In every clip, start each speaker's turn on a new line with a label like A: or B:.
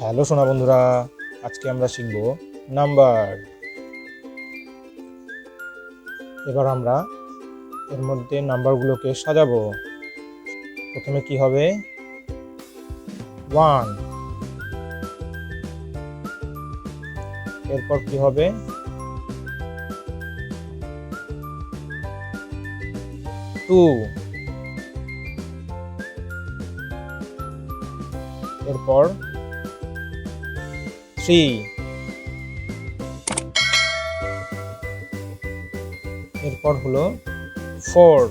A: Hello সোনা বন্ধুরা, আজকে আমরা শিখব নাম্বার। এবার আমরা এর মধ্যে নাম্বারগুলোকে সাজাবো। প্রথমে কি হবে? 1। এরপর কি হবে? 2। এরপর 3। এরপর হলো 4।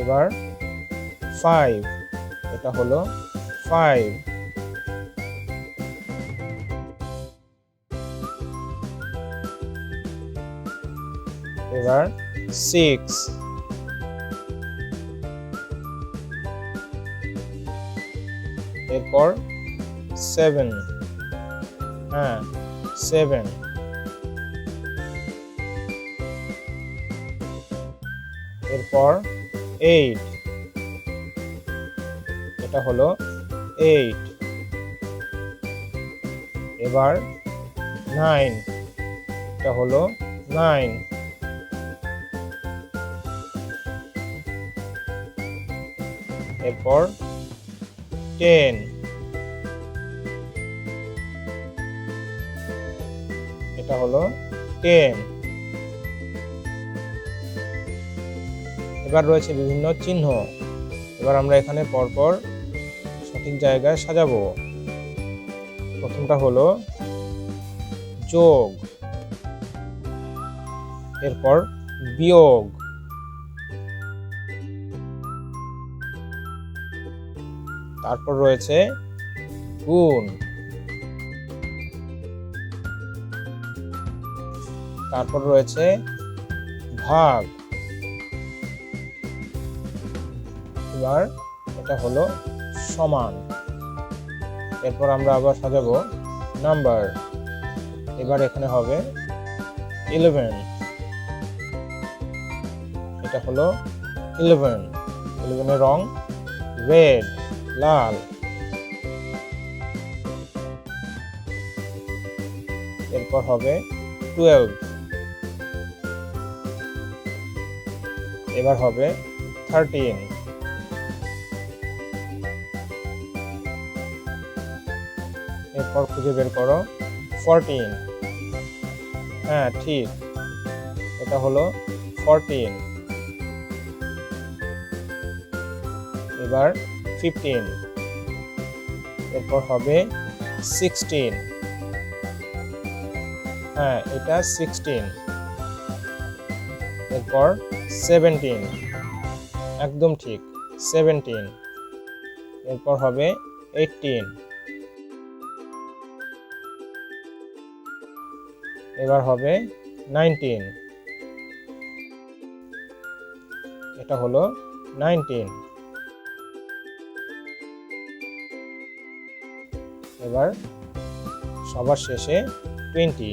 A: এবার 5। এটা হলো 5। এবার 6। এরপর 7। হ্যাঁ, 7। এরপর 8। এটা হলো 8। এবার 9। এটা হলো 9। এরপর 10। এটা হলো 10। এবার রয়েছে বিভিন্ন চিহ্ন। এবার আমরা এখানে পরপর সঠিক জায়গায় সাজাবো। প্রথমটা হলো যোগ, এরপর বিয়োগ, তারপর রয়েছে গুণ, তারপর রয়েছে ভাগ। এবার এটা হলো সমান। এরপর আমরা আবার সাজাবো নাম্বার। এবার এখানে হবে 11। এটা হলো 11। 11 এর রং রেড, লাল। এরপর হবে 12। এবার হবে 13। এরপর খুঁজে বের করো 14। হ্যাঁ, ঠিক, এটা হলো 14। এবার 15। এরপর হবে 16। হ্যাঁ, এটা 16। এরপর 17। একদম ঠিক, 17। এরপর হবে 18। এবার হবে 19। এটা হলো 19। এবার সবার শেষে 20।